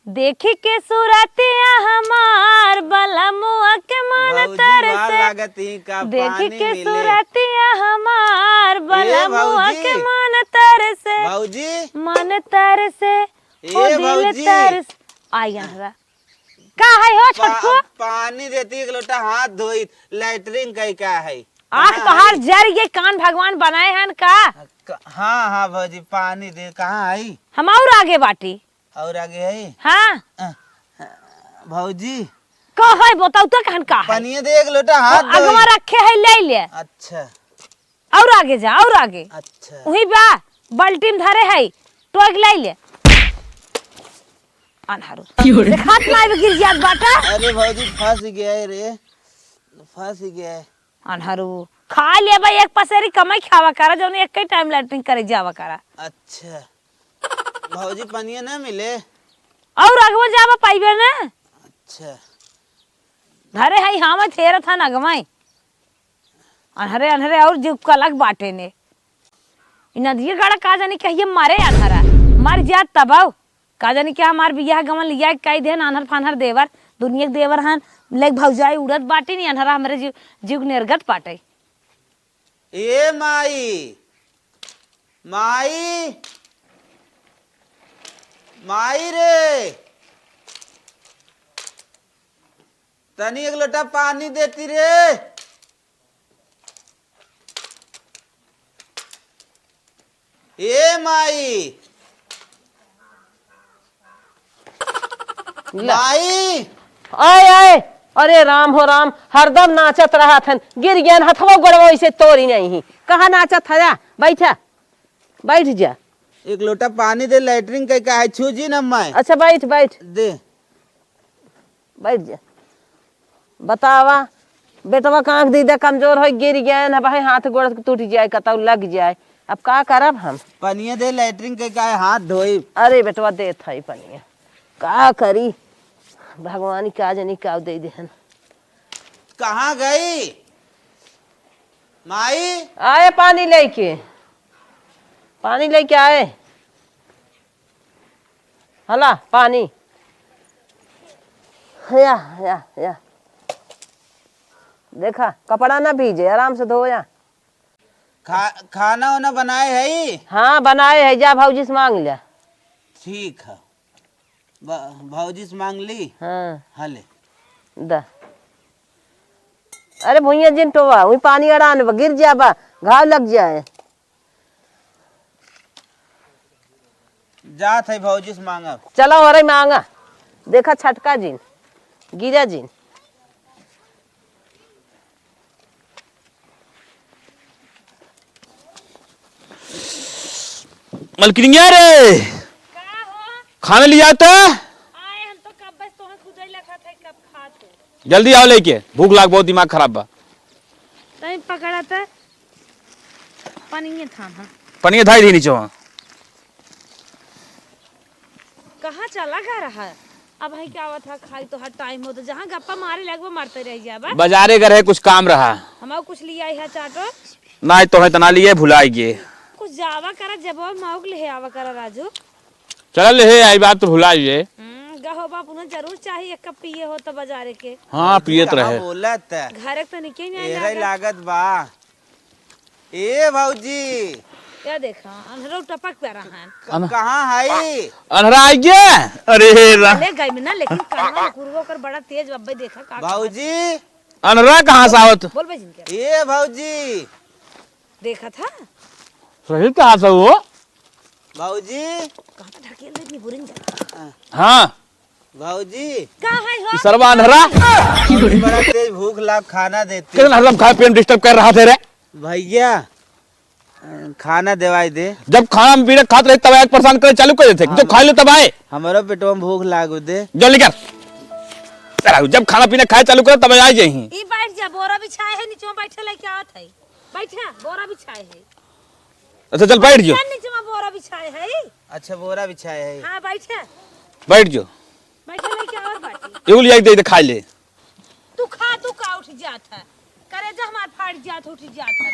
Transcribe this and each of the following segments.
देखी के सूरतिया हमार बलमुआ के मन तरसे। देखी के सूरतिया हमार बलमुआ के मन तरसे। मन तरसे ओ दिल तरस। आया का है हो छोटको? पानी देती एक लोटा हाथ धोई लैट्रिन कहीं का है। आँख तोहार जर ये कान भगवान बनाए हैं का? हाँ हाँ भौजी पानी दे। कहाँ आई? हम और आगे बाटी और आगे है। हाँ भौजी का है बताओ तो कहन का है? पानी दे एक लोटा हाथ धोई। अगवा रखे है ले ले। अच्छा और आगे जा और आगे। अच्छा वही बा बाल्टी में धरे है टोक ले ले। अनहारो देखत ना गिर जात बाटा। अरे भौजी फंस गया है रे, फंस गया है। अनहारो खा ले भाई एक पसेरी कमाई खावा करा जो एक ही टाइम लैट्रिन करे जावा करा। अच्छा भौजी पानी ना मिले और अगवा जावा पाइबे ना। अच्छा धरे है हम थेरा था ना गमाई अनहरे अनहरे और जो कलक बाटे ने इन दिए गाड़ा का जानी कहिए मारे अनहरा मर जात तबाव का जानी क्या हमार बियाह गमन लिया कई देन अनहर फानहर देवर दुनिया के देवर हन लेक भौजाई उड़त बाटे नहीं अनहरा हमरे जीव निर्गत पाटे। ए माई माई माई रे तनी एक लोटा पानी देती रे। ए माई माई आए आए अरे राम हो राम हरदम नाचत रहा थन गिर गया हथवा गड़वा इसे तोड़ी नहीं कहाँ नाचत था बैठा बैठ जा। एक लोटा पानी दे लैट्रिन का है छू जी न मैं। अच्छा बैठ बैठ दे बैठ जा। बतावा बेटवा कांख दीदा कमजोर हो गिर गया ना भाई हाथ गोड़ टूट जाए कतौ लग जाए अब का करब हम? पानी दे लैट्रिन का है हाथ धोई। अरे बेटवा दे था पनिया का करी भगवान का जानी का दे देहन। कहाँ गई माई? आए पानी लेके आए। हला पानी या देखा कपड़ा ना भीजे आराम से धोया। खाना वाना बनाए है? हाँ बनाए है जा भौजी से मांग लिया। ठीक है भौजी से मांग ली। हाँ हले दा अरे भैया जिन टोवा वही पानी अड़ान गिर जाबा घाव लग जाए। जात है भौजी से मांगा। चलो अरे मांगा देखा छटका जिन गिरा जिन। मलकिनिया रे खाने लिया था आए हम तो कब बस तोहन खुदे लखा था कब खात हो। जल्दी आओ लेके भूख लाग बहुत दिमाग खराब बा। तई पकड़ा था पानी था हां पनिया धाई दी नीचे वहां। कहाँ चला गा रहा है अब भाई क्या था खाई तो हर टाइम हो तो जहाँ गप्पा मारे लगवा मारते रह जाबा। बाजारे गए रहे कुछ काम रहा। हमारे कुछ लिया है चाटो ना तो है तना लिए भुलाई गए कुछ जावा करा जब माउक ले आवा करा राजू। चल ले आई बात तो भुलाइए। गहो बाप उन्हें जरूर चाहिए एक कप पिए हो तो बाजारे के। हाँ पियत रहे बोलत घर तो निके नहीं एरे लागत बा। ए भौजी क्या देखा अनहरो टपक पे रहा है कहाँ है? अनहरा आई गया। अरे ले गई ना लेकिन काना कुरवो कर बड़ा तेज बब्बे देखा का भौजी अनहरा कहाँ से आवत? बोल बे जिनके ए भौजी देखा था सही कहाँ से वो भौजी कहाँ तो ढकेल दे बुरिन जा। हाँ भौजी कहाँ है हो सरवा अनहरा बड़ा तेज भूख लाग खाना देती। कितना हरदम खाए पेट डिस्टर्ब कर रहा थे रे भैया खाना देवाई दे। जब खाना में पीने खाते रहे तब आए परेशान करे चालू कर देते जब खा लो तब आए हमारा पेटवा में भूख लागू दे। जो लेकर जब खाना पीना खाए चालू करे तब आ जाए। ई बैठ जा बोरा बिछाए है नीचे में बैठे लेके आवत है बैठा बोरा बिछाए है। अच्छा चल बैठ जाओ नीचे में बोरा बिछाए है। अच्छा बोरा बिछाए है। हां बैठा बैठ जाओ बैठे लेके आवत बाटी एगो लिया दे खा ले। तू खा तू का उठ जात है करे जा हमार फाड़ जात उठ जात है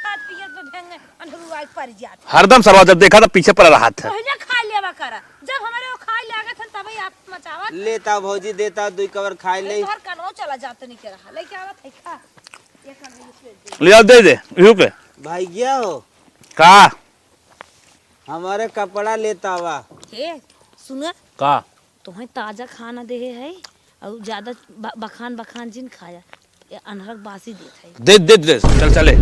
खात पियत तो ढंग अंधरुआ पर जात हरदम सरवा जब देखा तो पीछे पड़ रहा था। पहले खा लेवा करा जब हमारे वो खा लागत है तब भाई आप मचावा लेता हूँ भौजी, देता हूँ 2 कवर खाए ले। तोहर कनो चला जाते नहीं के रहा लेके आवत है खा ये कर दे ले आओ, दे यू पे भाई गया हो का हमारे कपड़ा लेता हुआ। हे सुन का तुम्हें ताजा खाना दे है और ज्यादा बखान बखान जिन खाया ये अनहरक बासी देत है दे चल चले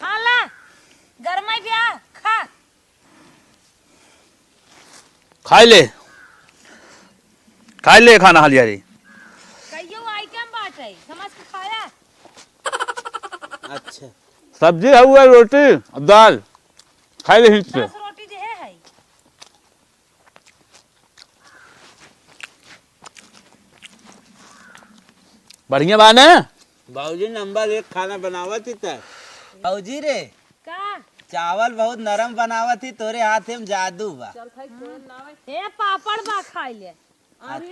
हाँ ला गरमाई बिया खा खाई ले खाना हालियारी कहियो आइटम बात है समझ के खाया अच्छा सब्जी है रोटी और दाल खाई ले हिट पे 10 रोटी दे है बढ़िया बाने भौजी नंबर 1 खाना बनावत ही था। भौजी रे का चावल बहुत नरम बनावत ही, तोरे हाथ में जादू बा। हे पापड़ बा खाई ले अरे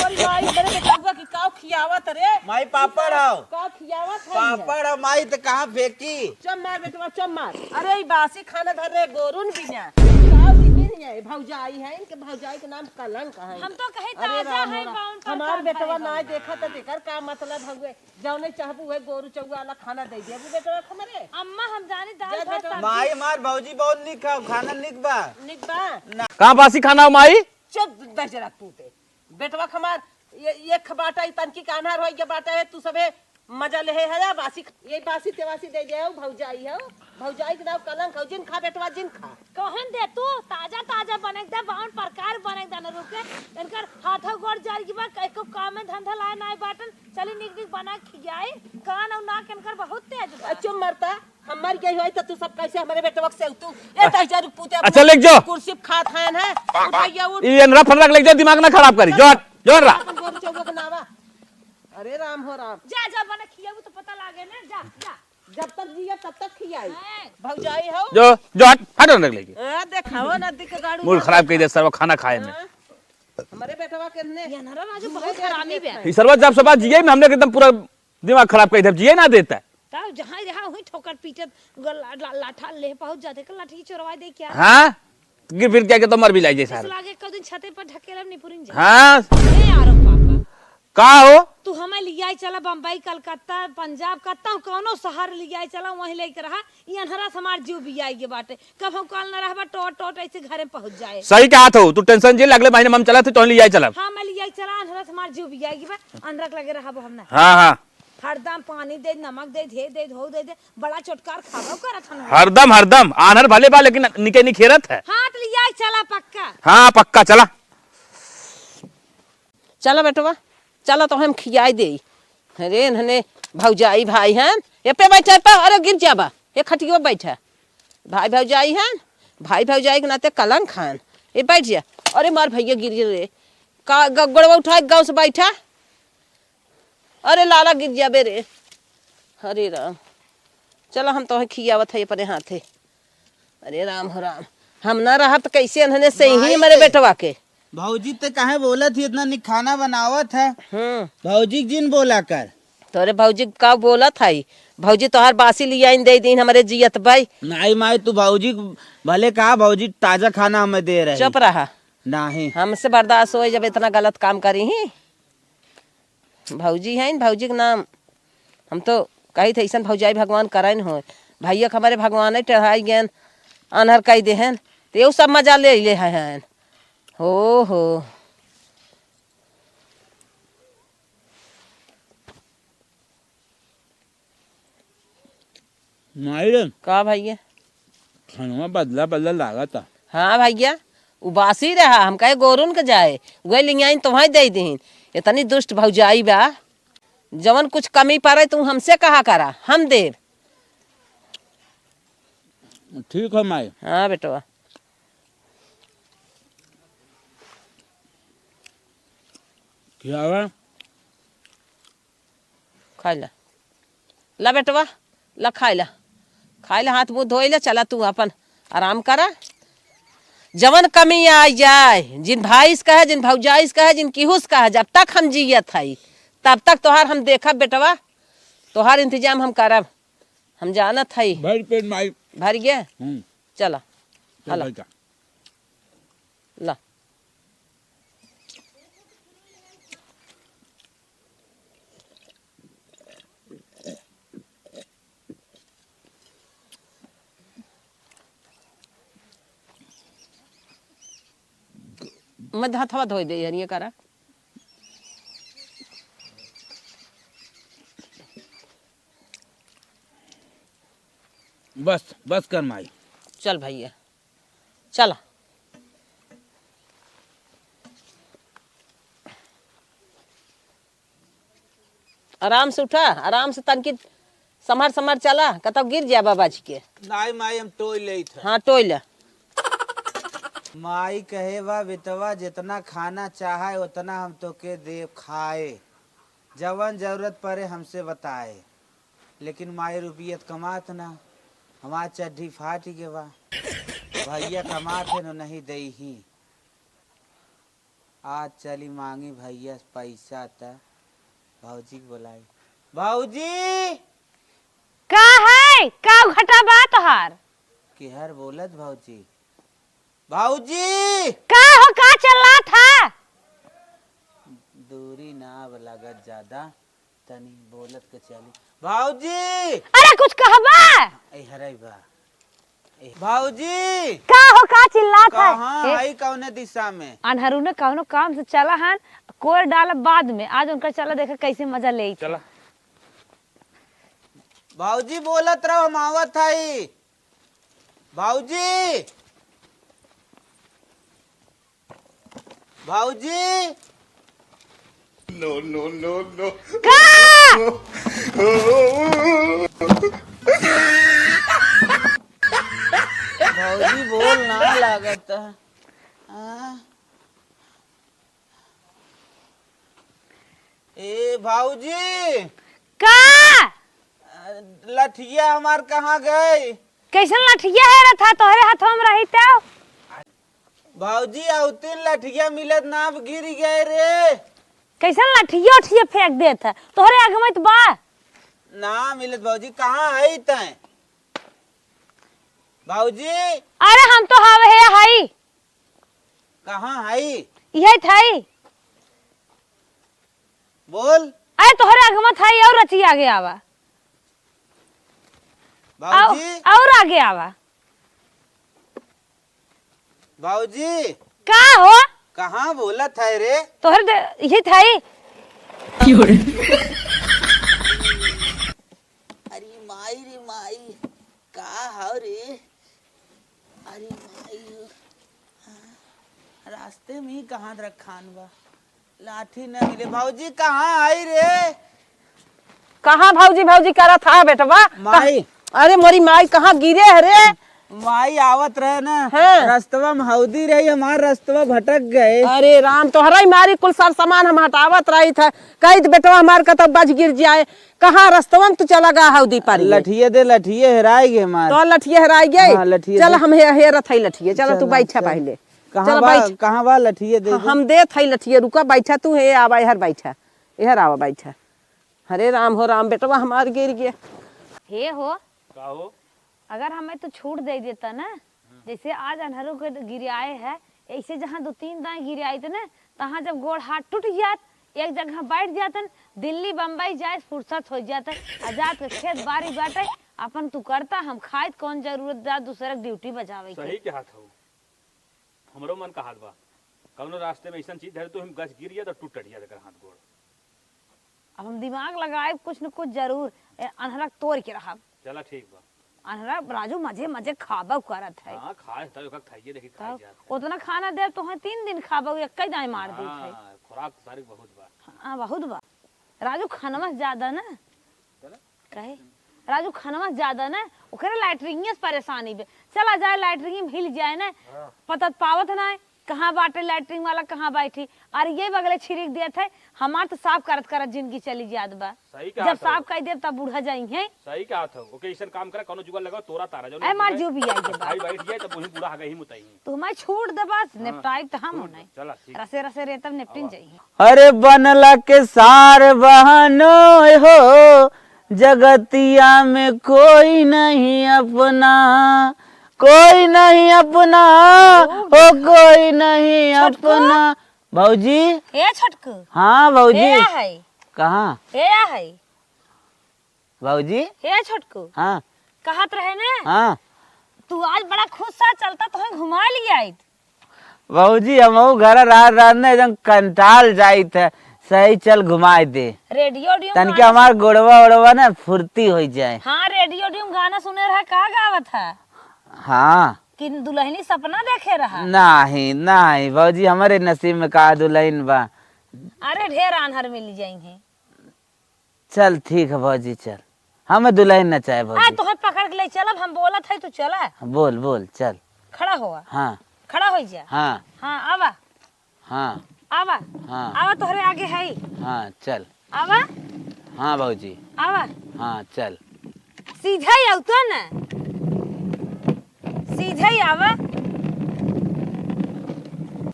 और भाई मेरे बेटा की काव खियावत रे माई पापड़ हो, काव खियावत है पापड़ हो माई तो कहाँ फेंकी। चम मार बेटवा चम मार। अरे ई बासी खाना धर रे गोरुन भी ना काव भी नहीं है भौजाई है इनके भौजाई के नाम कलंक है। हम तो कहे अरे ताजा राम है राम। बाउन पर हमार बेटवा ना देखा तो देकर का मतलब हवे जौने चाहबू है गोरु चौवा वाला खाना दे दे बेटवा खमरे अम्मा हम जाने दाल भात सब्जी माई मार भौजी बहुत निक खाओ, खाना निक बा। निकबा कहाँ बासी खाना हो माई चुप दजरा पूते बेटवा खमार ये खबाटा ई तनकी कान्हार होई के बाटा है तू सबे मजा ले है या बासी ये बासी तेवासी दे जाओ भौजाई हो भौजाई के नाम कलंक हो जिन खा बेटवा जिन खा कहन दे तू ताजा ताजा बने दे बाउन प्रकार बने दे न रुके इनकर हाथों गोड़ जाई की बा एको काम में धंधा लाए नाय बाटन चली निक निक बना खियाई कान और नाक इनकर बहुत तेज बा चुप मरता हमार गई होई त तू सब कैसे हमारे बेटवा से तू ए तहजर पूते अच्छा, लेक जो। कुर्सी खा खान है उठाइया उठ ये नरा फनरक ले जाओ, दिमाग ना खराब करी जोर रहा अपन गोरु चौवा के नावा। अरे राम हो राम जा बना खियाबू तो पता लागे ना जा जब तक जिया तब तक खियाई हैं। भौजाई हो जो हट रख लेके देखाओ नदी के गाड़ी मूड खराब कर दे सर्व खाना खाए में हमारे बेटवा के ने ये नरा राजू बहुत हरामी बे ई सर्व जब सब जिए में हमने एकदम पूरा दिमाग खराब कर दे जिए ना देता है। तब जहां जहां हुई ठोकर पीटे लाठा ले पहुंच जाते कल लाठी चोरवा दे क्या हाँ गिर फिर क्या के तो मर भी लाइए इस सारे लागे कदिन छते पर ढकेलम नहीं पुरिन जा हाँ ए यारो पापा का हो तू हमें लियाई चला बम्बई कलकत्ता पंजाब कत्ता कौनो शहर लियाई चला वहीं लेके रहा ये अनहरा समार जीव भी आई के बाटे कब हम कल न रहबा टोट ऐसे घरे पहुंच जाए सही कहा था तू टेंशन जे अगले महीने हम चला थे तो ले जाए चला हाँ मैं लियाई चला अनहरा समार जीव भी आई के बा अनरक लगे रहा हमने हाँ हरदम पानी दे नमक दे दे धो दे बड़ा चोटकार खाबो करत हन हरदम आनर भले बा लेकिन निके नहीं खेरत है। हाथ लियाई चला पक्का हाँ पक्का चला चलो बेटवा चलो तो हम खियाई दे अरे नने भौजाई भाई हैं ये पे बैठा है अरे गिर जाबा ये खटिया बैठा भाई भौजाई हैं भाई भौजाई के नाते कलंक खान ये बैठ जा अरे मार भैया गिर रे का गड़वा उठा गांव से बैठा अरे लाला गिर जा बेरे हरे राम चलो हम तो खियावत है अपने हाथे अरे राम हो राम हम ना रहा तो कैसे उन्होंने सही ही मेरे बेटवा के भौजी तो काहे बोला थी इतना निक खाना बनावत है। भौजी जिन बोला कर तोरे भौजी का बोला था भौजी तोहार बासी लिया दे दी हमारे जियत भाई नहीं माई तू भौजी भले कहा भौजी ताजा खाना हमें दे रहे चुप रहा नहीं हमसे बर्दाश्त हो जब इतना गलत काम करी ही भौजी है भौजी के नाम हम तो कही थे ऐसा भौजाई भगवान करन हो भैया हमारे भगवान टढ़ाई गए अनहर कही दे हैं तो ये सब मजा ले हैं हो माई का भैया खाना बदला बदला लागा था। हाँ भैया उबासी रहा हम कहे गोरुन के जाए वही लिंगाइन तुम्हें दे दीन इतनी दुष्ट भौजाई बा जवन कुछ कमी पड़े तू हमसे कहा करा हम देव ठीक है माई। हाँ बेटवा क्या हुआ खा ला बेटवा ला खाई ला हाथ मुँह धोई ला चला तू अपन आराम करा जवन कमी आ जाए जिन भाईस का है जिन भौजाइस का है जिन किहुस का है जब तक हम जियत है तब तक तोहार हम देखब बेटवा तोहार इंतजाम हम करब हम जानत है भर पेट माई। भर गया चला चल हला भाई का। ला मत हथवा धोई दे यार ये करा बस बस कर माई। चल भैया चला आराम से उठा, आराम से तनकी समर समर चला कतब गिर जा बाबा जी के। नाई माई हम टोई ले था। हाँ टोइल माई कहे बा बेटवा जितना खाना चाहे उतना हम तो के दे खाए, जवन जरूरत पड़े हमसे बताए, लेकिन माई रुपयत कमात ना, हमार चड्ढी फाट के बा, भैया कमात है न नहीं दे ही। आज चली मांगी भैया पैसा था, भाऊजी को बुलाई। भाऊजी का है का घटा बात हार केहर बोलत भाऊजी। भाऊजी का हो का चल रहा था? दूरी ना लगत ज्यादा, तनी बोलत के चली। भाऊजी अरे कुछ कहबा? ए हराई बा। भाऊजी का हो का चिल्ला था? कहाँ आई कौने दिशा में? अनहरू ने कौनो काम से चला हन, कोर डाल बाद में, आज उनका चला देखा कैसे मजा ले। चला भाऊजी बोलत रहो, हम आवत हई। भाऊजी भाऊजी नो नो नो नो भाऊजी बोल ना लागत। ए भाऊजी का लठिया हमार कहाँ गए? कैसन लठिया है रहा तोहरे हाथों में रही तो? भाऊजी औतीन लठिया मिलत ना, गिर गए रे। कैसन लठिया उठिया फेंक देत है तोहरे आगे में तो बा ना मिलत। भाऊजी कहाँ है तय? भाऊजी अरे हम तो हवे है हई कहाँ है? यही थई बोल। अरे तोहरे आगे में थई और रची आगे आवा, भाऊजी और आगे आवा। भाऊजी का हो कहाँ बोलत है रे? तोहरे यही थई। अरे माई रे माई का हो रे? अरे माई रास्ते में ही कहाँ रखान बा, लाठी न मिले। भाऊजी कहाँ आई रे? कहाँ भौजी भौजी करा था बेटवा? माई अरे मोरी माई कहाँ गिरे है रे? माई आवत रहे ना, हाँ। रास्तवा में हौदी रही, हमार रास्तवा भटक गए। अरे राम तोहरा ही मारी कुल सार सामान हम हटावत रही था, कही बेटवा हमार का तब बच गिर जाए। कहाँ रास्तवा में तू चला गा हौदी पारी? लठिए दे, लठिए हेराई गे मार। तो लठिए हराई गई। हाँ, लठिए चल दे। हम हेरत हई लठिए, चल तू बैठा पहले। चल बैठ, कहाँ बा लठिए दे? हम देत हई लठिए, रुका बैठा तू, हे आवा इहर बैठा, इहर आवा बैठा। हरे राम हो राम बेटवा हमार गिर गया। हे हो का हो? अगर हमें तो छूट दे देता ना, जैसे आज अनहरों के गिराए है, ऐसे जहाँ 2-3 दाएं गिराए थे ना, तहाँ जब गोड़ हाथ टूट जात, एक जगह बैठ जातन, दिल्ली बम्बई जाए फुर्सत हो जाता, आजाद के खेत बारी बाटे अपन तू करता, हम खाए कौन जरूरत जा दूसरे ड्यूटी बजावे के। सही के हाथ हो, हमरो मन का हाथ बा। कौनो रास्ते में ऐसा चीज धरे तो हम गच गिर गया तो टूट गया देकर हाथ गोड़। अब हम दिमाग लगाए कुछ न कुछ जरूर अनहरा तोड़ के रहा। चला ठीक बा। अनहरा राजू मजे मजे खाबा करत है। हां खाए त एक खाइए देखी खाई तब जात। उतना खाना दे तो 3 दिन खाबा, एक दाई मार दी है। हां खुराक सारी बहुत बा। हाँ बहुत बा। राजू खानवा ज्यादा ना कहे, राजू खानवा ज्यादा ना, ओकरे लैटरिंग से परेशानी बे, चला जाए लैटरिंग में हिल जाए ना, पता पावत ना कहाँ बाटे लैटरिंग वाला कहाँ बैठी। अरे ये बगले छिड़क दिया थे, हमार तो साफ करत करत जिंदगी चली जात बा। सही जब कहा साफ कर देव तब बूढ़ा जाई है। सही कहा था। ओके ऐसा काम करा, कोनो जुगाड़ लगाओ तोरा तारा जो ए मार जो भी आई के बा, भाई बैठ जाए तब वही पूरा आगे ही मुताई। तू हमारी छूट दे बस, निपटाई तो हम नहीं। चला ठीक। रसे रसे रे तब निपटिन जाइए। अरे बनला के सार बहनो हो, जगतिया में कोई नहीं अपना, कोई नहीं अपना, ओ कोई नहीं अपना। भौजी। ए छोटकू। हाँ भौजी। ए है। कहाँ? ए है। भौजी। ए छोटकू। हाँ कहत रहे ने। हाँ तू आज बड़ा खुश सा चलता, तो घुमा लिया। भौजी हम घर रात ने एकदम कंटाल जाइत है, सही चल घुमाए दे। रेडियो ड्यूम तन के हमार गोड़वा ओड़वा ना फुर्ती हो जाए। हाँ रेडियो ड्यूम गाना सुने रहा, का गावत है? हाँ कि दुल्हनी सपना देखे रहा? नहीं नहीं भौजी, हमारे नसीब में का दुल्हन बा। अरे ढेर आन्हर मिल जाएंगे। चल ठीक है भौजी, चल हमें दुल्हन न चाहे भौजी। तुम्हें पकड़ के ले चलब, हम बोलत है तू चला। बोल बोल चल। खड़ा हुआ। हाँ खड़ा हो जा। हाँ हाँ आवा। हाँ आवा। हाँ आवा तोहरे आगे है। हाँ चल। आवा। हाँ भौजी। आवा। हाँ चल। सीधा ही आउ तो ना, सीधा ही आवा।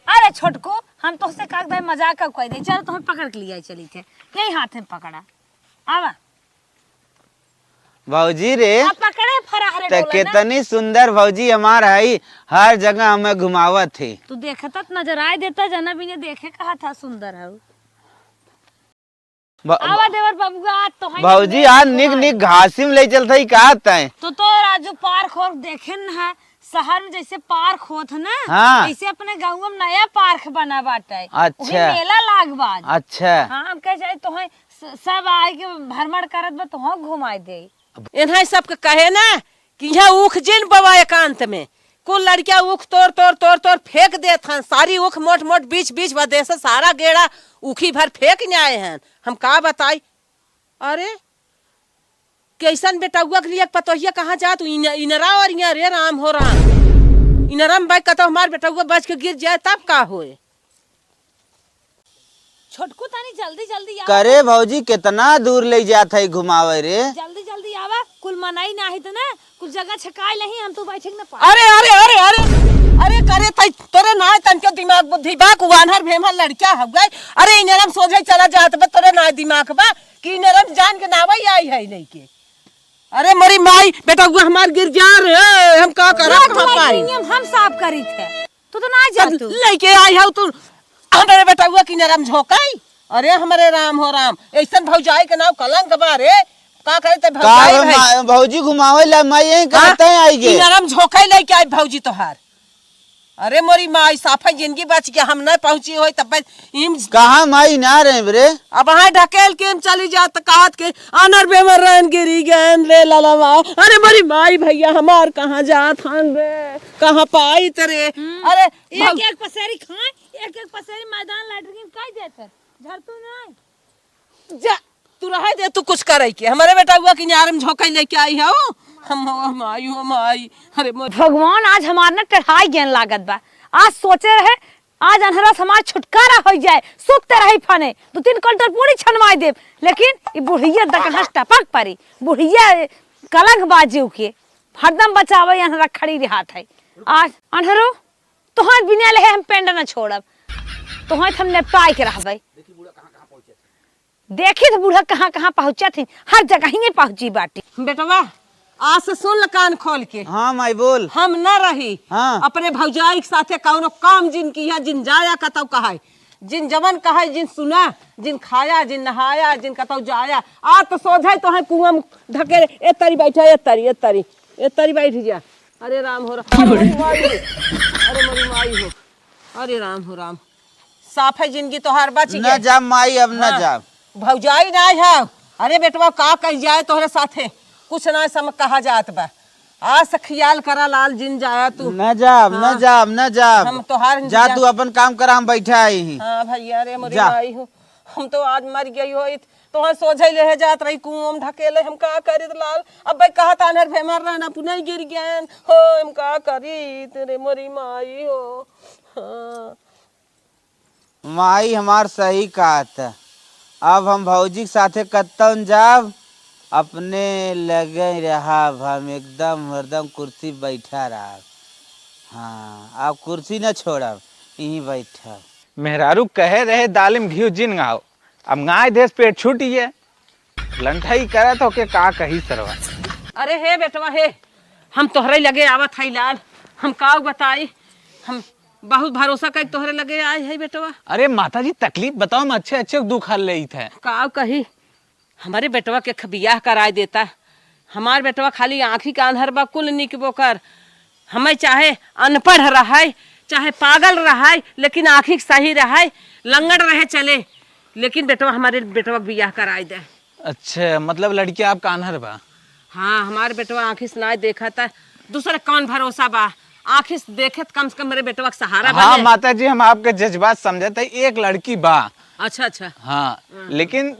अरे छोटको, हम तो से कागदाई मजाक का कोई दे, चल तुम्हें पकड़ के लिया चली थे, यही हाथ में पकड़ा। आवा भौजी रे, आप पकड़े फराहरे तो डोला ना। कितनी सुंदर भौजी हमार है, हर जगह हमें घुमावत थी। तू देखता नजर आए देता, जना भी ने देखे कहा था सुंदर है। आवा देवर बबुआ, आज तो है भौजी आज निक निक घासी में ले चलता ही कहा तय। तो राजू पार्क हो देखे न है, शहर में जैसे पार्क होत ना, हाँ। ऐसे अपने गाँव में नया पार्क बना बाटे। अच्छा। वही मेला लागबाज। अच्छा। हाँ हम कह जाए तो सब आए के भ्रमण करत बा, तो घुमाई दे। इन्हा सबके कहे ना कि यहाँ ऊख जिन बवा एकांत में, कुल लड़कियां ऊख तोड़ तोड़ तोड़ तोड़ फेंक देत हन, सारी ऊख मोट मोट बीच बीच बदे से सारा गेड़ा ऊखी भर फेंक आए हैं। हम का बताई? अरे कैसन बेटुआ के लिए पतोहिया कहाँ जा तू? इनरा और यहाँ रे राम हो राम, इनरा में बाइक कतो हमार बेटुआ बच के गिर जाए तब का होए? छोटकू तानी जल्दी जल्दी आवा। करे भौजी कितना दूर ले जात है घुमावे रे। जल्दी जल्दी आवा, कुल मनाई ना ही तो ना, कुछ जगह छकाई नहीं, हम तो बैठे ना पा। अरे अरे अरे अरे अरे करे तई तोरे ना तन के दिमाग बुद्धि बा, कुवानहर भेमल लड़का हो गई। अरे इनरम सोझे चला जात बा, तोरे ना दिमाग बा कि इनरम जान के नावई आई है लेके। अरे मरी माई बेटा वो हमार गिर जा रे, हम का करब? हम साफ करी थे, तू तो ना जा, तू लेके आई है तू हमारे बेटा हुआ कि नरम झोंकाई। अरे हमारे राम हो राम, ऐसन भौजाई के नाम कलंक बा रे। का करे ते भौजाई भौजी घुमावे ला मैं यही कहते हैं आई गे। नरम झोंकाई लेके आई भौजी तोहार। अरे मोरी माई साफा जिंदगी बच के हम न पहुंची होई तब इम कहां माई ना रे रे। अब वहां ढकेल के हम चली जात कहत के अनर बेमर रन गिरी गन रे लाला। अरे मोरी माई भैया हमार कहां जात हन रे, कहां पाई तेरे? अरे एक एक पसेरी खाए, एक एक पसेरी मैदान लैट्रिन काई देत झर तू नहीं जा तू रह दे, तू कुछ करे के हमारे बेटा हुआ कि नारम झोंकाई लेके आई हो हम आई हो माई। अरे भगवान आज हमार न टढ़ाई ज्ञान लागत बा। आज सोचे रहे आज अनहरा समाज छुटकारा हो जाए, सुखते रही फने 2-3 क्विंटल पूरी छनवाई दे, लेकिन ये बुढ़िया दकहस टपक परी, बुढ़िया कलंक बाजू के हरदम बचावे अनहरा खड़ी रहात है। आज अनहरो तोहर बिना ले हम पेंड न छोड़ब, तोहर हम निपटाई के रहबै। देखी तो बूढ़ा कहाँ कहाँ पहुँचा थी, हर जगह ही पहुँची बाटी। बेटवा आज से सुन ल कान खोल के। हाँ माई बोल। हम न रही हाँ। अपने भौजाई के साथे कौनो काम जिन किया, जिन जाया कतौ कहाय, जिन जवन कहाय, जिन सुना, जिन खाया, जिन नहाया, जिन कतौ जाया। आ तो सोझाई तो है कुआं में ढके ए तरी बैठा, ए तरी बैठ जा। अरे राम हो राम, अरे मरी माई हो, अरे राम हो राम। साफ है जिंदगी तोहार बच न जा माई, अब न जा। भौजाई ना है। अरे बेटवा का कह जाए तोहरे साथे, कुछ ना समझ कहा जात बा। आज से ख्याल करा लाल जिन जाया तू। न जा हम तोहार जा, तू अपन काम करा, हम बैठा आई ही। हाँ भैया रे मोरी माई हो, हम तो आज मर गई हो। तो सोझे ले जात रही कुआं में ढकेले, हम का करी लाल? अब भाई कहा तानर फेमर रहना पुनः गिर गए हो, हम का करी तेरे मोरी माई हो। हाँ। माई हमार सही कहत, अब हम भौजी के साथे कत्तन जाब, अपने लगे रहा, हम एकदम हरदम कुर्सी बैठा रहा। हाँ अब कुर्सी न छोड़ब, यहीं बैठा। मेहरारू कहे रहे दालिम घी जिन गाओ, अब गाय देश पेट छूटिए लंठाई करे तो के का कही सरवा। अरे हे बेटवा हे, हम तोहरे लगे आवत है लाल, हम का बताई, हम बहुत भरोसा कर तोहरे लगे आए है बेटवा। अरे माता जी तकलीफ बताओ, हम अच्छे अच्छे दुख हल रही थे। का कही हमारे बेटवा के बियाह कराए देता। हमार बेटवा खाली आँखी का अंधर बा, कुल निकबो कर। हमें चाहे अनपढ़ रहे चाहे पागल रहे, लेकिन आँखी सही रहे, लंगड़ रहे चले, लेकिन बेटवा हमारे बेटवा के बियाह कराए दे। अच्छा, मतलब लड़की आप कान्हर बा? हाँ, हमारे बेटवा आँखी से ना देखा था, दूसरे कौन भरोसा बा, आँखी से देखे कम से कम मेरे बेटवा का सहारा हाँ बने। माता जी, हम आपके जज्बात समझते, एक लड़की बा। अच्छा अच्छा। हाँ, लेकिन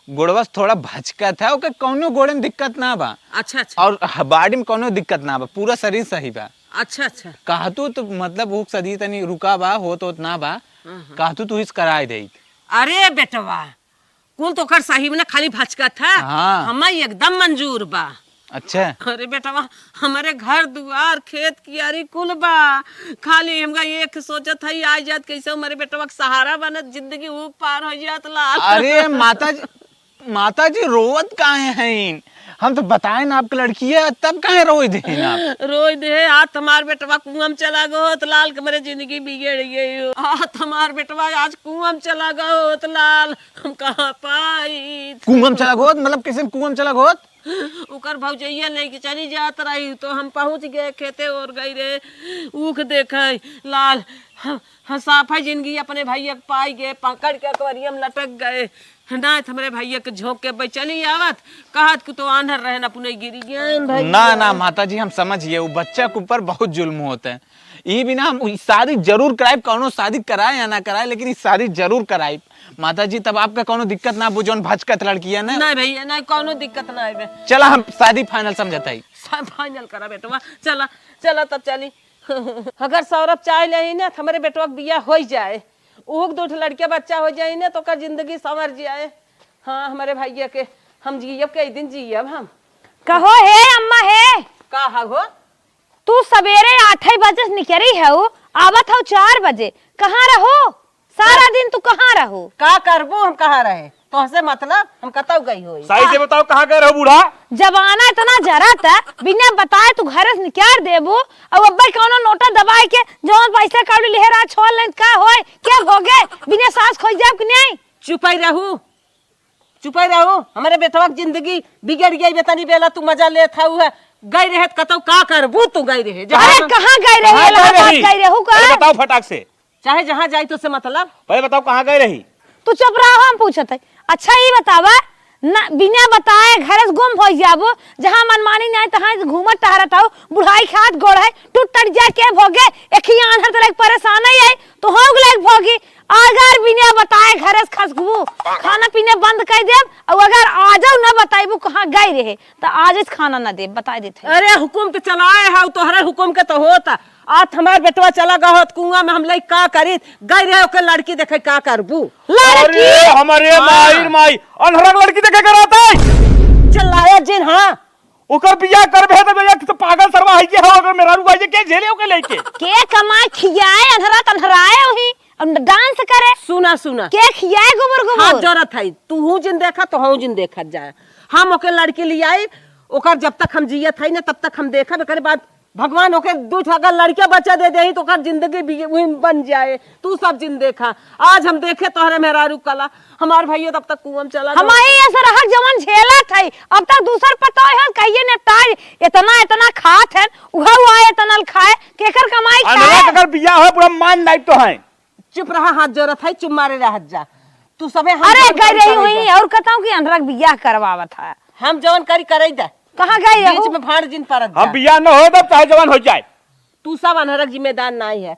गोड़वस थोड़ा भचका था, ओके कौनो गोड़े में दिक्कत ना बा। अच्छा अच्छा। और बाडी में कौनो दिक्कत ना बा, पूरा शरीर सही बा। अच्छा अच्छा। कहतू तो मतलब वो सदी तनी रुका बा, हो तो ना बा, कहतू तू इस कराए दे। अरे बेटवा कुल तो कर सही में ना, खाली भचका था। हाँ। हमें एकदम मंजूर बा। अच्छा, अरे बेटवा हमारे घर दुआर खेत कियारी कुल बा, खाली हमका एक सोचत है आ जात कैसे हमारे बेटवा का सहारा बनत, जिंदगी ऊक पार हो जात लाल। अरे माता जी रोवत काहे हैं? हम तो बताए ना आपकी लड़की है, तब काहे रोई दे आप? रोई दे हाथ हमार बेटवा कुआं में चला गो तो लाल के मेरे जिंदगी बिगड़ गई हो। हाथ हमार बेटवा आज कुआं में चला गो तो लाल, हम कहाँ पाई। कुआं में चला गोत? मतलब किसी कुआं में चला गोत? उकर भौजैया लेके चली जात रही तो हम पहुंच गए खेते और गई रे, ऊख देखे लाल, हम साफा जिंदगी अपने भैया के पाई गए, पकड़ के अकवरिया में लटक गए ना, हमारे भैया के झोंक के भाई चली आवत, कहत कि तो आंधर रहे ना पुणे गिरी गए। ना ना माता जी, हम समझिए वो बच्चा के ऊपर बहुत जुल्म होते हैं। ये बिना हम शादी जरूर कराए, कौनो शादी कराए या ना कराए, लेकिन इस शादी जरूर कराए माता जी, तब आपका कोनो दिक्कत ना बुझो। भचकत लड़की है ना? नहीं भैया नहीं, कोनो दिक्कत ना है। चला हम शादी फाइनल समझता है। सब फाइनल करा बेटवा, चला चला तब चली। अगर सौरभ चाह ले ना तो हमारे बेटवा के बियाह हो जाए, ऊक दो लड़के बच्चा हो जाए ना तो का जिंदगी संवर जाए। हाँ, हमारे भैया के हम जियब कई दिन जियब हम। कहो हे अम्मा हे, का हो तू सवेरे 8 बजे निकली है, आवत हो 4 बजे, कहाँ रहो सारा दिन? तू कहाँ रहो? का करबो, हम कहाँ रहे तो से मतलब हम कतौ गई होई। सही से बताओ कहाँ गए रहो बूढ़ा? जवाना इतना जरा था, बिना बताए तू घर से निकाल देबो, अब अब्बा कौनो नोटा दबाए के जौन पैसा काउडी लेहरा छोड़ लेन का होय, क्या भोगे बिना सांस खोई जाब कि नहीं? चुपाई रहू, चुपाई रहू, हमारे बेटवा की जिंदगी बिगड़ गई। बेतनी बेला तू मजा ले था है, गई रहे कतौ का करबू, तू गई रहे अरे कहाँ गए रहे? इलाहाबाद गए रहू का? पहले बताओ फटाक से, चाहे जहाँ जाई तो से मतलब। पहले बताओ कहाँ गए रही? तू चुप रहो, हम पूछत है। अच्छा ये बतावा ना, बिना बताए घर से गुम हो जाबो, जहाँ मनमानी नहीं तहाँ घूमत टहरत हो, बुढ़ाई खात गोड़ है टूट टट जा के भोगे, एक ही आंधर तो परेशान है तो हो गए भोगी। अगर बिना बताए घर से खसबू, खाना पीने बंद कर देब, और अगर आजो ना बताइबू कहाँ गए रहे तो आज खाना ना देब, बता देते। अरे हुकुम तो चलाए है, तोहरे हुकुम के तो होता। आज हमार बेटवा चला गया कुआं में, हम लई का करी, गई रहे ओकर लड़की देखे का करबू। अरे हमारे माई माई अनहरा लड़की देखे कर आता है, चिल्लाया जिन। हाँ, ओकर बियाह करबे त भैया तो पागल सरवा है के हो, अगर मेरा रुआ जे के झेले ओके लेके के कमाए खियाए अंधरा तंधराए वही अब डांस करे। सुना सुना के खियाए गोबर हाथ गोबर जरूरत है, तू हूँ जिन देखा तो हूँ जिन देखत जाए। हम ओके लड़की ले आई, ओकर जब तक हम जियत है ना तब तक हम देखा, एकर बाद भगवान ओके दू अगर लड़के बच्चा दे दे तो ओकर जिंदगी बन जाए। तू सब जिन देखा, आज हम देखे तोहरे मेहरारू कला, हमार भैया तब तक कुआं में चला गया। हमारी ऐसा रहा जवन झेला था, अब तक दूसर पता है कहिए निपटाए, इतना इतना खात है, उहा हुआ इतना खाए, केकर कमाई अनहरा खाए। अगर बियाह है पूरा मान लाइफ तो है। चुप रहा, हाथ जरूरत है, चुप मारे रह जा तू सबे। अरे गई रही हुई और कहता कि अंधरा बियाह करवावत है, हम जवन करी करे दे, कहाँ गई बीच रहो? में फाड़ जिन परत हम जा। बियाह न हो तब चाहे जवान हो जाए। तू सब अनहरक जिम्मेदार नहीं है।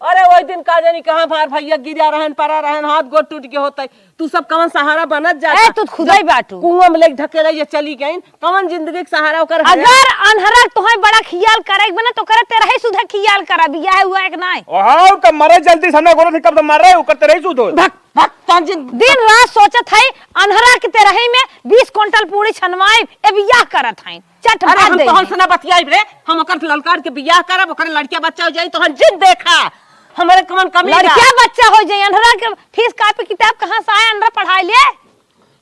अरे वही दिन का जानी कहाँ भार भैया गिरा रहन परा रहन, हाथ गोड़ टूट के होता है, तू सब कवन सहारा बनत जाता। ए, तू खुदा ही बाटू। कुआं में लेके ढकेले ये चली गई, कवन जिंदगी के सहारा ओकर है? अगर अनहरा तुम्हें बड़ा खियाल करे बना तो करे तेरा ही सुधा खियाल करा, बियाह हुआ है कि नहीं? ओहां तो मरे जल्दी समय गोरो थी, कब तो मर रहे ओकर तेरे सूद हो। भक भक तन जिन दिन रात सोचत है अनहरा के तेरा ही में 20 क्विंटल पूरी छनवाई ए बियाह करत है। चट अरे भाग हम दे। तो से ना बतियाई रे, हम ओकर ललकार के बियाह करब, ओकर लड़किया बच्चा हो जाई तो हम जिन देखा हमारे कमन कमी बा। लड़किया बच्चा हो जाए, अनहरा के फीस कापी किताब कहाँ से आए, अनहरा पढ़ाई ले।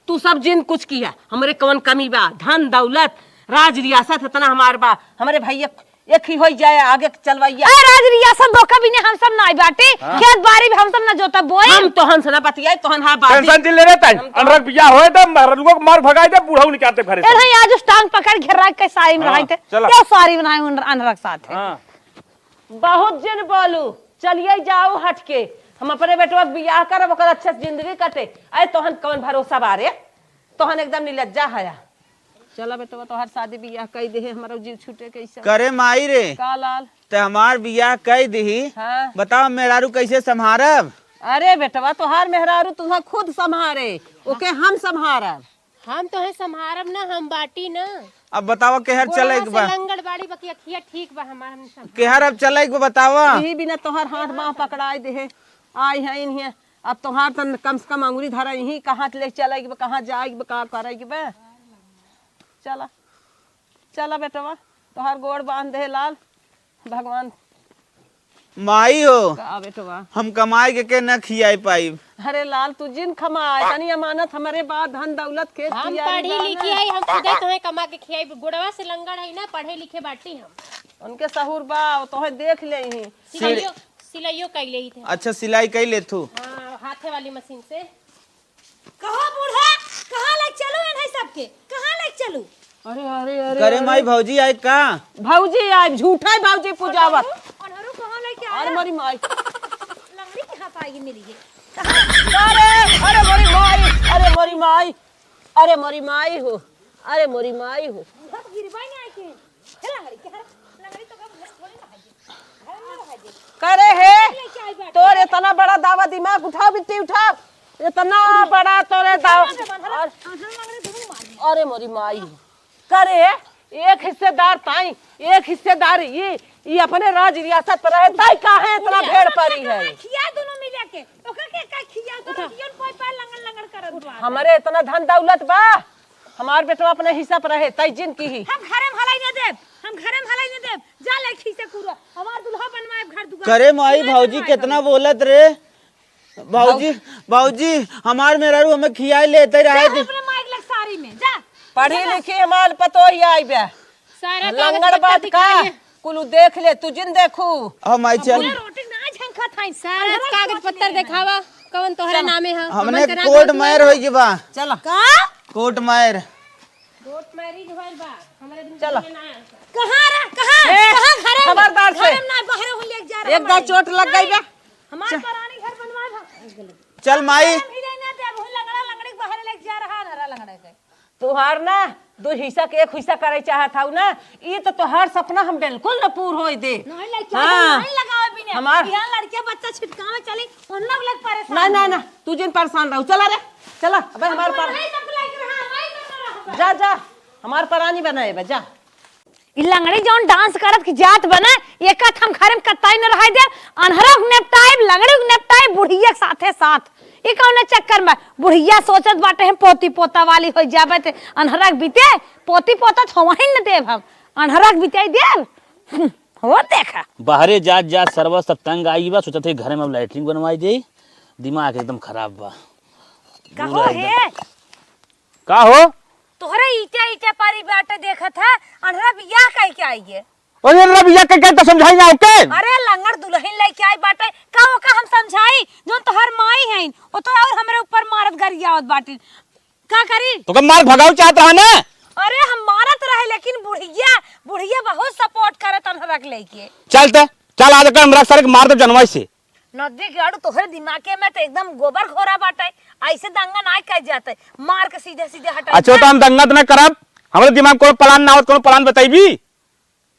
तू सब जिन कुछ किया, हमारे कवन कमी बा, धन दौलत राज रियासत इतना हमार बा, हमारे भैया एक ही हो जाए आगे चलवैया। ए राज रियासत धोखा भी ने हम सब नाई बाटे, खेत बाड़ी भी हम सब ना जोता बोए। हम तोहन से ना बतियाई, तोहन हा बात टेंशन दिल ले रहता है अनरक बिया होए त मरलुआ को मार भगाई दे बूढ़ा निकालते घरे ए भाई आज उस टांग पकड़ घेरा के साड़ी में हाँ, रहते चला। क्या साड़ी बनाए अनरक साथ है। हां बहुत जिन बोलू, चलिए जाओ हटके, हम अपने बेटवा के बियाह करब, ओकर अच्छे से जिंदगी कटे। अरे तोहन कौन भरोसा बारे, तोहन एकदम निर्लज्जा है। चला बेटवा तोहर शादी बियाह कई दे, हमारा जीव छूटे कैसे करे माई रे का लाल। ते हमार बियाह कई दही, हाँ। बताओ मेहरारू कैसे संभारब? अरे बेटवा तोहार मेहरारू तुम्हें खुद संभारे, ओके हम संभारब। हम तो है संभारब ना, हम बाटी ना। अब बतावा केहर चले के बा, लंगड़ बाड़ी बकी अखिया ठीक बा हमार, हम सब केहर अब चले के बतावा। यही बिना तोहार हाथ बाँह पकड़ाई दे आई है इन्हें। अब तोहार तो कम से कम अंगुली धरा, यही कहाँ ले चलेगी, कहाँ जाएगी, कहाँ करेगी बे। चला चला बेटवा तोहार गोड़ बांध दे लाल, भगवान माई हो का बेटवा। हम कमाई के न खियाई पाई। अरे लाल तू जिन कमाए तनी अमानत हमारे बाद धन दौलत खेत हम कियारी पढ़ी बा लिखी ना। है, हम खुदे तुम्हें कमा के खियाई। गुड़वा से लंगड़ है ना, पढ़े लिखे बाटी हम। उनके सहूर बा तोहे देख ले ही। सिलाइयो कर ले थे। अच्छा सिलाई कई ले तू? हाँ, हाथे वाली मशीन से। कहां बूढ़ा, कहां ले चलू इन्हें सबके, कहां ले चलू? अरे अरे अरे करे माई भौजी आई का? भौजी आए झूठा है भौजी पूजावत। अनहरू कहां लेके आया? अरे मोरी माई, लंगड़ी कहां पाएगी मिली है? अरे अरे मोरी माई, अरे मोरी माई, अरे मोरी माई हो, अरे मोरी माई हो। सब गिरबाई नहीं आई के हेला हरी के लंगड़ी तो कब थोड़ी ना है घर में रह जे करे है लेके आई बात। तोरे इतना बड़ा दावा, दिमाग उठाओ बिट्टी उठाओ, इतना बड़ा तोरे दावा। लंगड़ी दोनों मार दी। अरे मोरी माई हो। करे एक हिस्सेदार ताई, एक हिस्सेदार ये अपने राज रियासत पर रहे ताई काहे इतना भेड़ पड़ी है। खिया दोनों मिले के ओकर के का खिया दोनों दियन कोई पर लंगड़ लंगड़ करत बा। हमारे इतना धन दौलत बा, हमार बेटवा अपने हिस्सा पर रहे ताई जिन की ही। हम घरे में हलाई न देब, हम घरे में हलाई न देब, जा ले खीसे पूरा हमार दुल्हा बनवाए घर दुगा। करे माई भौजी कितना बोलत रे। भौजी भौजी हमार मेहरारू हमें खियाई लेते रहे। अपने माइक लग साड़ी में जा। पढ़ी लिखी हमार पतो ही आई बे, सारा लंगड़ बात का कुल देख ले तू जिन देखू। हम आई चल रोटी ना झंखा थाई सारा कागज पत्तर दिखावा, कौन तोहरा नामे है। हमने कोर्ट मार होई के बा। चला का कोर्ट मार वोट मैरिज होइल बा हमरे दिन चला। कहां रे कहां ए, कहां घरे खबरदार से। घरे में ना बाहर हो ले जा रहा। एक दाव चोट लग गई बे। हमार पुरानी घर बनवाए चल माई। हम ही ना देब, हुन लंगड़ा लंगड़ी बाहर ले जा रहा हरा लंगड़े के। तुहार ना दो हिस्सा के एक हिस्सा करे चाहत हूँ ना, ये तो तुहार सपना हम बिल्कुल न पूर होई दे। नहीं लेके हाँ। नहीं लगावे बिने हमार- यहाँ लड़के बच्चा छिटकावे चली उन लोग लग परेशान। ना ना ना तू जिन परेशान रहो, चला रे चला। अबे हमार पर नहीं सब लाइक रहा नहीं कर रहा। जा जा हमार परानी बनाए बे जा। इ लंगड़ी जौन डांस करत की जात बना एकत हम घरे में कताई न रहाई दे। अनहरक नेपटाइब लंगड़ी नेपटाइब बुढ़िया के साथे साथ ई कौन चक्कर में बुढ़िया सोचत बाटे हम पोती पोता वाली हो जाबे ते अनहरक बीते पोती पोता थोवही न देब, हम अनहरक बीते देब। हो देखा बाहरे जात जात सर्व सब तंग आई बा, सोचत है घरे में अब लैट्रिन बनवाई दे। दिमाग एकदम खराब बा। कहो हे का हो? तोहरे ईटे ईटे पारी बाटे देखत है अनहरा बियाह कह के आई है। अरे रबिया के क्या समझाई ना ओके? अरे लंगड़ दुल्हन लेके आई बाटे का ओका हम समझाई जोन तोहर माई है ओ तो और हमरे ऊपर मारत गरियावत बाटे का करी। तो कब मार भगाओ चाहत रहा ना? अरे हम मारत रहे लेकिन बुढ़िया बुढ़िया बहुत सपोर्ट करत अनहरक लेके। चलते चल आज कर हमरा सर के मार दे जनवाई से। नदी गाड़ू तोहरे दिमागे में तो एकदम गोबर घोरा बाटे, ऐसे दंगा ना कह जाते मार के सीधे सीधे हटा। अच्छा तो हम दंगत न करब, हमरे दिमाग को प्लान ना हो, कोनो प्लान बताईबी।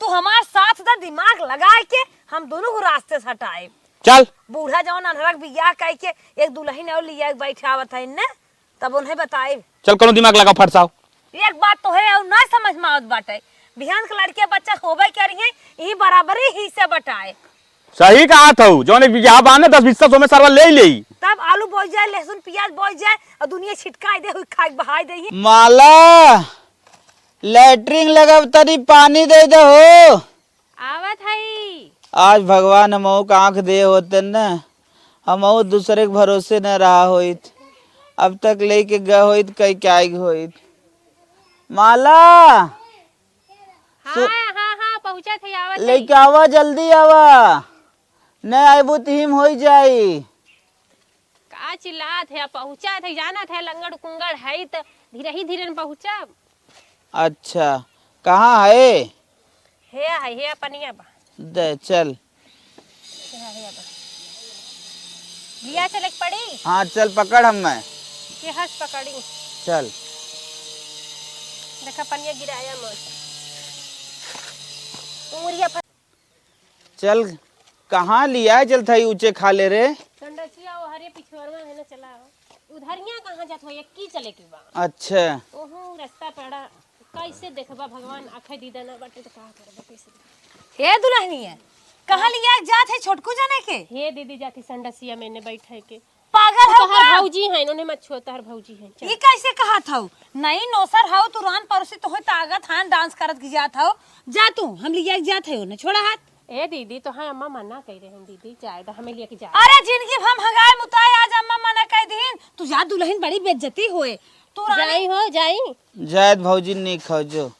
तू हमार साथ दा दिमाग लगाए के हम दोनों को रास्ते से हटाए। चल बूढ़ा जौन अनहरक बियाह कह के एक दुल्हन और लिया के बैठावत है न तब उन्हें बताए। चल कोनो दिमाग लगाओ फटसाओ। एक बात तोहरे और ना समझ में आवत बाटे, बिहान के लड़के बच्चा होबे करिए ई बराबरी ही से बटाए। सही कहा था जौन एक बियाह बाने 10-20 सौ में सरवा ले लेई। तब आलू बोई जाए लहसुन प्याज बोई जाए और दुनिया छिटकाई दे हुई खाई बहाई दे ही। माला लैट्रिन लगब तरी पानी दे दे हो। आवत हई। आज भगवान हमहू के आंख दे होते न, हमहू दूसरे के भरोसे न रहा होइत। अब तक लेके गए होइत कई क्या होइत। माला हाँ हाँ हाँ पहुँचा थे आवत लेके आवा, जल्दी आवा, नहीं आबू तो हिम हो जाई। का चिल्लात है पहुँचा थे जाना थे लंगड़ कुंगड़ है तो धीरे न पहुँचा अच्छा कहाँ है? है पनिया बा दे चल। लिया चले पड़ी हाँ चल पकड़ हम मैं। के हंस पकड़ी चल देखा पनिया गिराया मत उमरिया चल। कहाँ लिया चल था ऊंचे खा ले रे। संडसिया वो हरे पिछोरवा है ना चला उधरिया कहाँ जात हो एक की चले की बा अच्छा ओहो रास्ता पड़ा कैसे देखबा भगवान आखे दीदा ना बाटे तो का करबा कैसे हे दुल्हनी है कहाँ लिया जात है छोटकू जाने के? हे दीदी जाती संडसिया मैंने बैठे के पागल तो हो हर का? भौजी है इन्होंने मत छो तहर भौजी है चल ये कैसे कहा था? नहीं नौसर हो तू रान परोसी तो होय तागत हां डांस करत की जात हो। जा तू हम लिया जात है ना छोड़ा हाथ। ए दीदी तो हाँ अम्मा मना कह रहे हैं दीदी जाए तो हमें लेके जा अरे जिनकी हम हगाए मुताए आज अम्मा मना कह दीन तू जा दुल्हन बड़ी बेइज्जती होए तू जाई हो जाई जायद भौजी नहीं खो जो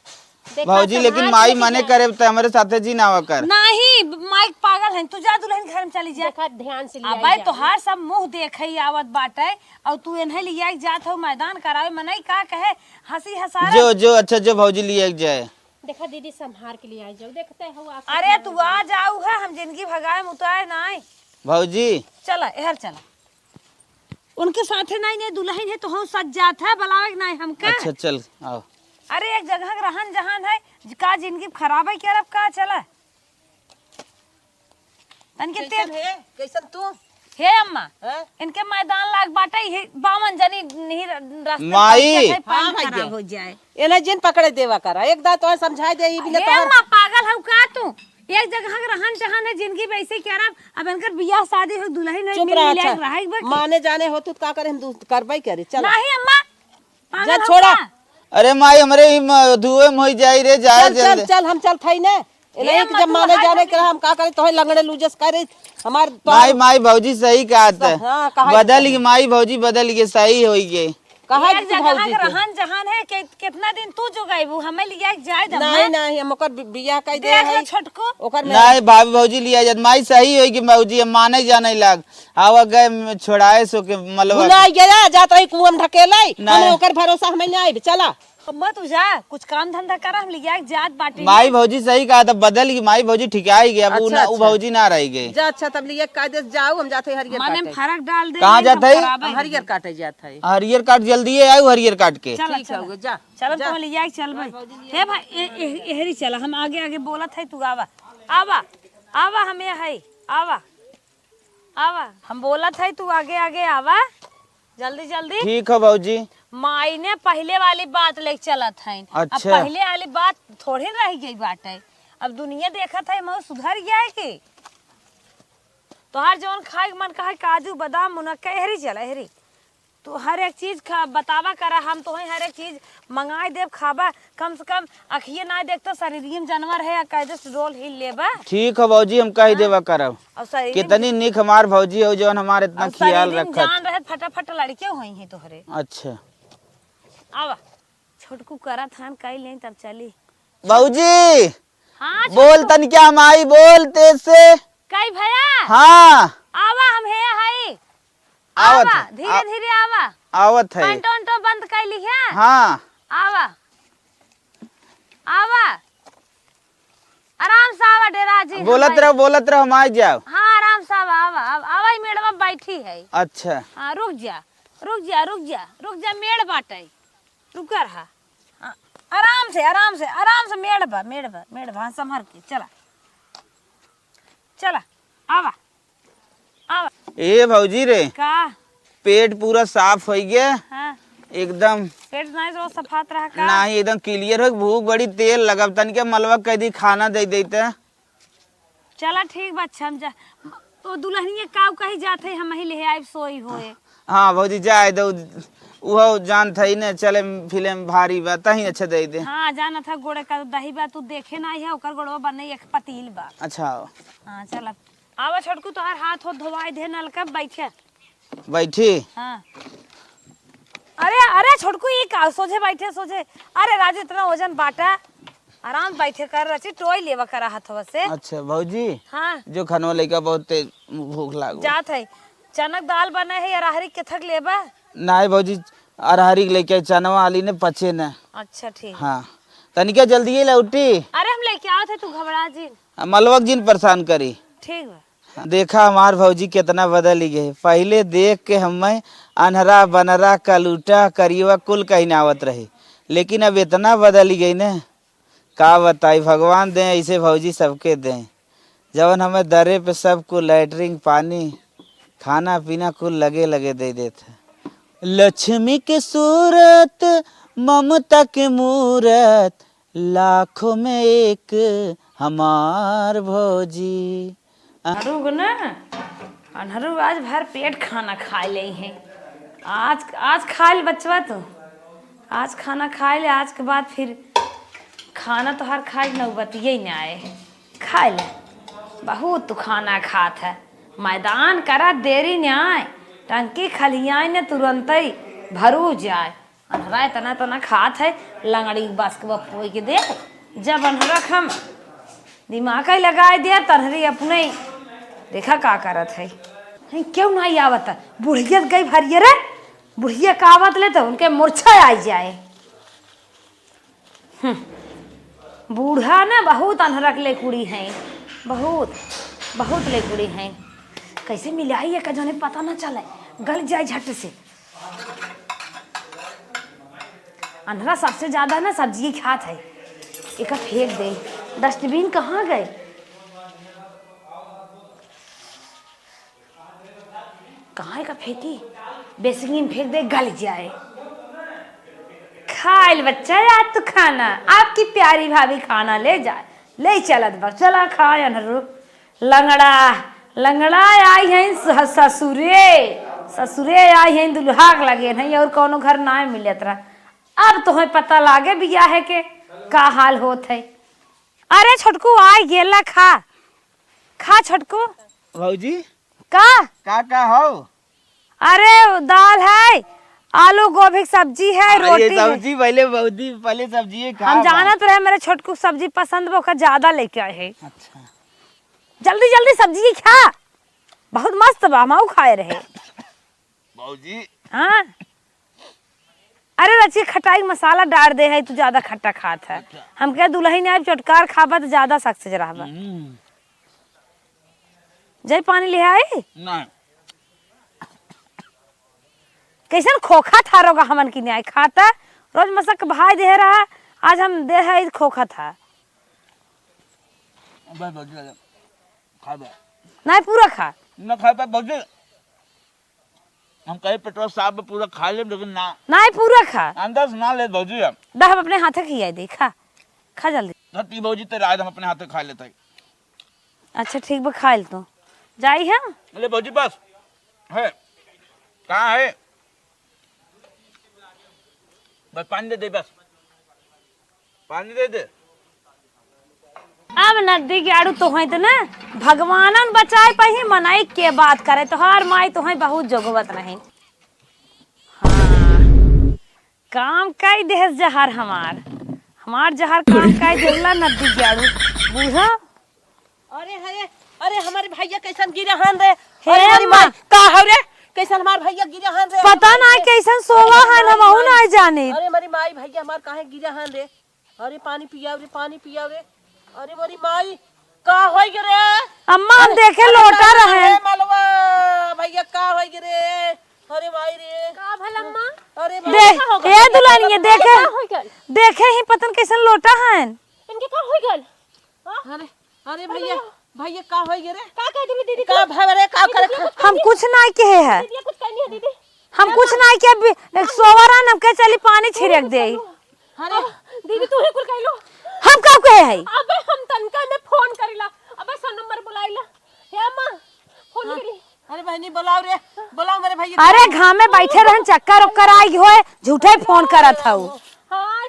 देखा भौजी, संभाल लेकिन के माई लेके मने जा। करे तो हमारे साथे जी ना कर। नहीं माइक पागल है तू जा दुल्हन घर में चली जा। देखा ध्यान से लिया अबे तोहार सब मुंह देखे आवत बाटे और तू इन्हें लिया जात हो मैदान करावे मनई का कहे हंसी हंसा जो जो अच्छा जो भौजी लिए जाए। देखा दीदी संभार के लिए आ जाओ देखते हो आप अरे तू आ जाऊ है हम जिंदगी भगाए मुताए नहीं भौजी चला एहर चला उनके साथे नहीं दुल्हन है तो हम सज जात है बुलावे नहीं हमका। अच्छा चल आओ। अरे एक जगह का रहन जहान है का जिंदगी खराब है क्या अब का चला तन के तेज कैसन तू हे अम्मा हैं? इनके मैदान लाग बाटे हे बावन जनी नहीं रास्ते माई। पहुंचे थे, हाँ पानी भैया। खराब हो जाए। एने जिन पकड़े देवा करा एक दा तो समझाई दे ई बिना हे तोहर अम्मा पागल हो का तू एक जगह का रहन जहान है जिंदगी वैसे क्या अब इनकर बियाह शादी हो दुल्हन है चुप मिल रह मिलाए अच्छा रहे बाकी माने जाने हो तू का करे हम करबई करे चल नहीं अम्मा जा पागल हो छोड़ा। का? अरे माई हमारे धुए में हो जाई रे जाए चल चल जल्दी। चल हम चल थई ने एने हे एक अम्मा, जब तू माने हाथ जाने रख के हम का करे तोहे लंगड़े लूजस करे हमार माई माई भौजी सही कहत है। हाँ, कहा बदल गई माई भौजी बदल गई सही हो गई। कहा एक तू जगह भौजी का के रहन जहान है कितना दिन तू जो गईबू हमें लिया जाए नहीं नहीं हम ओकर बियाह कह दे देख है ले छोटको ओकर में नहीं भाभी भौजी लिया जात माई सही होई कि भौजी हम माने जाने लग आवा गए छोड़ाए सो के मलवा भुला गया जात है कुआं में ढकेले नहीं। हमें ओकर भरोसा हमें नहीं आइब चला अम्मा तू जा कुछ काम धंधा कर हम लिया जात बाटी माई भौजी सही कहा था बदल गई माई भौजी ठिकाई गई अब उ अच्छा, ना- उ अच्छा। भौजी ना रह गई। जा अच्छा तब लिए कायदे से जाओ हम जाते हरियर माने में काटे फर्क डाल दे कहाँ नहीं जात तो है? खराब है। हरियर काटे जात है हरियर काट जल्दी आयु हरियर काट के। चल ठीक है जा चल तो लिया चल भाई हे भाई एहरी चला हम आगे आगे बोलत है तू आवा आवा आवा हम ये है आवा आवा हम बोलत है तू आगे आगे आवा जल्दी जल्दी ठीक है भौजी। माई ने पहले वाली बात ले चलत है अब अच्छा। पहले वाली बात थोड़ी रह गई बात है अब दुनिया देखत है मऊ सुधर गया है कि तोहार जौन खाए के मन का है काजू बादाम मुनक्का एहरी चला एहरी तू हर एक चीज खा बतावा करा हम तो हर एक चीज मंगाई देव खाबा कम से कम अखिए ना देख तो शरीर जानवर है कायदे से रोल हिल लेबा ठीक है भौजी हम कह देवा करब। और शरीर कितनी निक हमार भौजी हो जौन हमारे इतना ख्याल रखत। जान रहे फटाफट लड़के हुई है तोहरे अच्छा आवा छोटकू करा थान कई ले तब चली भौजी हाँ बोल तन क्या हम आई बोल तेज से। कई भैया हाँ आवा हम है हाई आवत आवा है, धीरे धीरे आवा आवत है। पंटो अंटो बंद कर ली है हाँ आवा आवा आराम से आवा डेरा जी बोलत रहो हम आ जाओ। हाँ आराम से आवा आवा आवा ही मेड़वा बैठी है अच्छा हाँ रुक जा रुक जा रुक जा रुक जा मेड़ बाटे रुक रहा हाँ, आराम से मेड़बा हाँ, संभर के चला चला आवा आवा ए भौजी रे का पेट पूरा साफ हो गया हाँ एकदम। पेट नहीं रोज सफात रहा का नहीं एकदम क्लियर हो भूख बड़ी तेल लगब तन के मलवा कह दी खाना दे देते। चला ठीक बा अच्छा हम जा तो दुल्हनिया काव कही जात है हम ही ले आइब सोई होए हाँ भौजी जाए दो वो जान था ही ना चले फिल्म भारी बा तही अच्छा दे दे। हाँ जाना था गोड़े का दही बा तू देखे ना है ओकर गोड़वा बने एक पतील बा अच्छा हाँ चला आवा छोटकू तोहार हाथ हो धोवाई दे नलका बैठे बैठी। हाँ अरे अरे छोटकू ये का सोझे बैठे सोझे अरे राजू इतना वजन बाटा आराम बैठे कर रची टोई लेवा करा हथवा से। अच्छा भौजी हाँ जो खनवा लइका बहुत तेज भूख लागो। जात है चनक दाल बना है या राहरी केथक लेबा। नाय भौजी अरहरी के लेके चनवा आली ने पचे न। अच्छा ठीक। हाँ तनिका जल्दी लौटी। अरे हम लेके आओ थे तू घबरा जी। मलवक जिन परेशान करी। ठीक बा। देखा हमार भौजी कितना बदल गए। पहले देख के हमें अनहरा बनरा कलूटा करियवा कुल कहीं आवत रहे, लेकिन अब इतना बदल गई न का बताई। भगवान दे ऐसे भौजी सबके दें जवन हमें दरे पे सबको लैटरिन पानी खाना पीना कुल लगे लगे दे देते। लक्ष्मी के सूरत ममता के मूरत लाखों में एक हमार भौजी। अनहरू को ना अनहरू आज भर पेट खाना खा ले हैं। आज खा ले बचवा तो आज खाना खा ले। आज के बाद फिर खाना तो हर खाए नौबतिये ही ना आए। खा ले बहुत तू खाना खात है। मैदान करा देरी न आए टंकी खलियाए न तुरंत ही भरू जाए। अनहरा तना तना खात है लंगड़ी बस के बपोई के देख। जब अनहरा हम दिमाग ही लगाए दिया तनहरी अपने देखा का करत है। क्यों नहीं आवत बुढ़िया गई भरिए रे। बुढ़िया का आवत ले तो उनके मूर्छा आई जाए। बूढ़ा ना बहुत अनहरक ले कुड़ी हैं। बहुत बहुत ले कुड़ी हैं। कैसे मिलाई है कजोने पता ना चले गल जाए झट से। अनहरा सबसे ज्यादा ना सब्जी खात है। एक फेंक दे। डस्टबिन कहाँ गए। कहाँ का फेंकी बेसिंग में फेंक दे गल जाए। खाइल बच्चा यार तो खाना आपकी प्यारी भाभी खाना ले जाए ले चलत बा चला खाए अनहरू। लंगड़ा लंगड़ा आई हैं ससुरे आई हैं दुल्हाक लगे नहीं और कोनो घर ना मिलत रहा। अब तुम्हें पता लागे बिया है के का हाल होत है। अरे छोटकू आई गेला खा खा छोटकू। भौजी का हो। अरे दाल है आलू गोभी की सब्जी है रोटी ये सब्जी पहले सब्जी है। हम जानत रहे मेरे छोटकू सब्जी पसंद वो ज्यादा लेके आए है। अच्छा जल्दी जल्दी सब्जी खा बहुत मस्त बा हम खाए रहे भौजी। हाँ अरे रची खटाई मसाला डाल दे है तू ज्यादा खट्टा खात है। हम कह दुल्हन ने चटकार खाबा तो ज्यादा सख्त से रहबा। जय पानी ले आए नहीं कैसन खोखा था रोगा हमन की न्याय खाता रोज मसक भाई दे रहा। आज हम दे है खोखा था नहीं पूरा खा ना खा पाए भौजी। हम कहे पेट्रोल साहब पूरा खा ले लेकिन ना नहीं पूरा खा अंदर से ना ले भौजी। दह अपने हाथे खिया दे खा खा जल्दी। धरती भौजी तेरे आज हम अपने हाथ खा लेते हैं। अच्छा ठीक बा खाइल तो जाई हम ले भौजी बस है कहाँ है बस पानी दे बस पानी दे। अब नदी के आड़ू तो है तो ना भगवानन बचाए पही मनाई के बात करे तो हर माई तो है बहुत जोगवत नहीं। हाँ काम कई देह जहर हमार जहर काम कई देहला नदी के आड़ू बूझा। अरे हमारे भैया कैसन गिरे हन रे। हे अरे हमारी माँ माँ। का हो रे कैसन हमार भैया गिरे हन रे। पता ना कैसन सोवा है ना महू ना जाने। अरे हमारी माई भैया हमार काहे गिरे हन रे। अरे पानी पियाओ रे। अरे हमारी माई का होई गे रे। अम्मा हम देखे लोटा रहे मालवा भैया का होई गे रे। अरे माई रे का भला अम्मा अरे देख ए दुल्हनिया देखे ही पतन कैसन लोटा है इनके का हो गल। अरे भैया का होई गे रे। का कह दीदी दीदी का भरे का करे। हम कुछ नहीं कहे है दीदी कुछ कहनी है दीदी। हम कुछ नहीं के सोवरा हम के चली पानी छिड़क दे। अरे दीदी तू ही कुल कहलो हम का कहे है अबे हम तनका में फोन करिला अबे सन नंबर बुलाइला हे अम्मा फोन करी। अरे बहनी बुलाओ मेरे भैया। अरे घाम में बैठे रहन चक्कर ओक्कर आई होए झूठे फोन करत हऊ। हां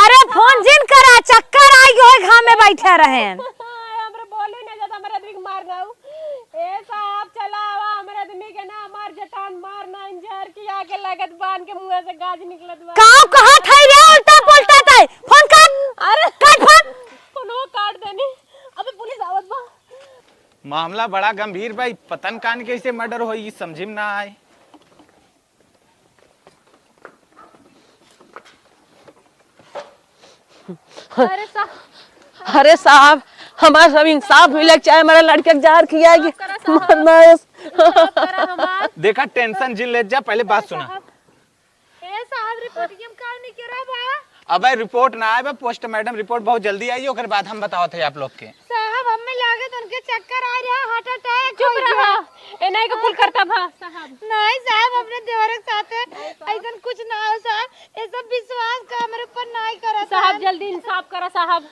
अरे फोन जिन करा चक्कर आई होए घाम में बैठे रहन। हमरे बोले ना ज्यादा हमरा आदमी के मार नाऊ ए साहब चलावा हमरा आदमी के ना मार जटान मारना इंजर की आगे लागत बांध के मुंह से गाज निकलत बा। का कहा थे रे उल्टा पुल्टा थे फोन कर। अरे कट फोन मामला बड़ा गंभीर भाई, पतन कान कैसे मर्डर हो ये समझ में ना आए। अरे साहब, अरे साहब हमारा सब इंसाफ मिले, चाहे हमारा लड़के के जार खियाएगी मरना है। करा हमार देखा टेंशन जिल ले जा, पहले बात सुना। ए साहब रिपोर्टिंग काम नहीं करा बा अबे रिपोर्ट ना आए, पोस्टमार्टम रिपोर्ट बहुत जल्दी आई, ओकर बाद हम बताओ थे आप लोग के। साहब हमें लागत उनके चक्कर आ रहा, हार्ट अटैक चुप रहा ए नहीं को कुल करता भा साहब। नहीं साहब अपने देवर के साथ ऐसा कुछ ना हो साहब, ये सब विश्वास का हमारे ऊपर नहीं करा साहब। जल्दी इंसाफ करा साहब,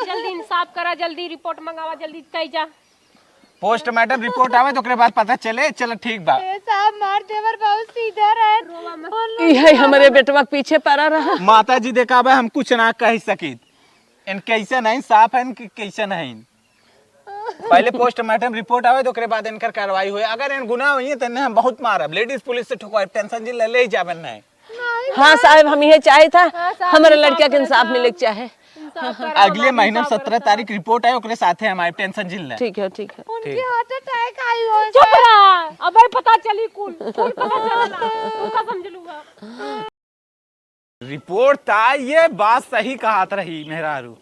जल्दी इंसाफ करा, जल्दी रिपोर्ट मंगावा, जल्दी कही जा। पोस्टमार्टम रिपोर्ट आवे तो ओकरे बाद पता चले। चलो ठीक बा। ए साहब मार देवर बहुत सीधा रहे, यही हमारे बेटवा के पीछे पड़ा रहा। माता जी देखा बा हम कुछ ना कह सकी, इन कैसे नहीं साफ है, इनकी कैसे नहीं। पहले पोस्टमार्टम रिपोर्ट आवे तो ओकरे बाद इनकर कार्रवाई हुई। अगर इन गुनाह हुई तो इन्हें हम बहुत मारब, लेडीज पुलिस से ठोकवाई, टेंशन जी ले जाबन नहीं। हाँ साहब हम ये चाहे था हमारे लड़किया के इंसाफ मिले के चाहे। अगले महीने 17 तारीख रिपोर्ट आए, ओकरे साथे हम आए, टेंशन जिल ले। ठीक है ठीक है। उनके हार्ट अटैक आई हो। चुप रहा, अबे पता चली कुल कुल पता चला, उनका समझ लूंगा। रिपोर्ट था, ये बात सही कहा रही मेहरारू।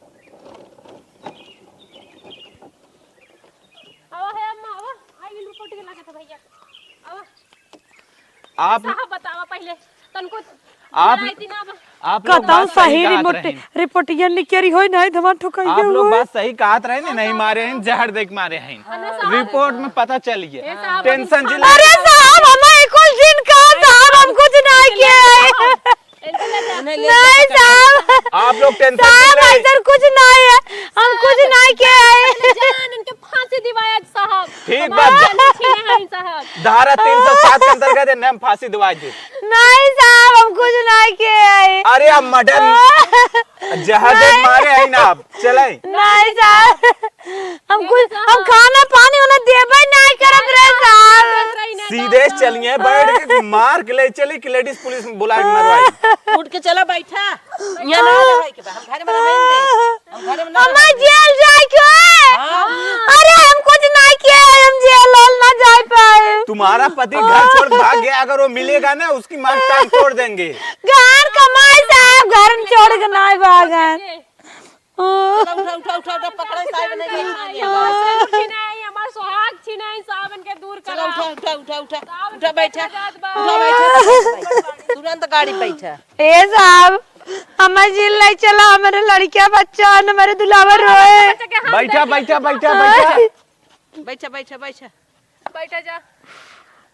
आवा है अम्मा, आवा आई रिपोर्ट के लगा था भैया। आवा आप साहब बतावा पहले तनको आप लोग बात सही रिपोर्टिया निकरी होई नहीं धमा ठोकाई आप लोग बात सही कहत रहे ना, नहीं मारे हैं, जहर देख मारे हैं। रिपोर्ट में पता चलिए, टेंशन जिल। अरे साहब हमें कुछ दिन का साहब, हम कुछ नहीं किए। नहीं साहब, आप लोग टेंशन साहब ऐसा कुछ नहीं है, हम कुछ नहीं किए। जान इनके फांसी दिवाया साहब। ठीक बात। छीने हैं साहब, धारा 307 के अंतर्गत नाम फांसी दिवा दे। नहीं साहब हम कुछ नहीं किए। अरे अब मर्डर जहर देख मारे हैं ना आप, चले। नहीं साहब हम कुछ, हम खाना पानी उन्हें देबे नहीं करत रहे साहब। सीधे चलिए, बैठ के मार के ले चली कि लेडीज पुलिस में बुला के मरवाई। उठ के चला बैठा, यहाँ ना रहे के बा, हम घर में रहेंगे, हम घर में ना हमें जेल जाए क्यों? अरे हम कुछ नहीं किए, हम जेल ना जा पाए। तुम्हारा पति घर छोड़ भाग गया, अगर वो मिलेगा ना उसकी मांग टांग तोड़ देंगे। घर कमाई साहब, घर छोड़ के नहीं भागन। उठा उठा उठा उठा पकड़ा साहब ने ये खा लिया। छीने हमार सुहाग छीने साहब इनके दूर चला करा। उठा उठा उठा उठा उठा बैठा, उठा बैठा, तुरंत गाड़ी बैठा। ए साहब हमें जेल नहीं चला, हमारे लड़किया बच्चा हमारे दुलावर रोए। बैठा बैठा बैठा बैठा बैठा बैठा बैठा बैठा जा,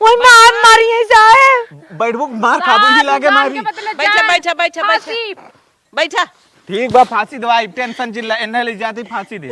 वही मार मारी है साहब। बैठबो मार खाबो ही लागे मारी। बैठा बैठा बैठा बैठा बैठा। ठीक बा, फांसी दवाई, टेंशन जिल्ला, इन्हें ले जाती फांसी दे।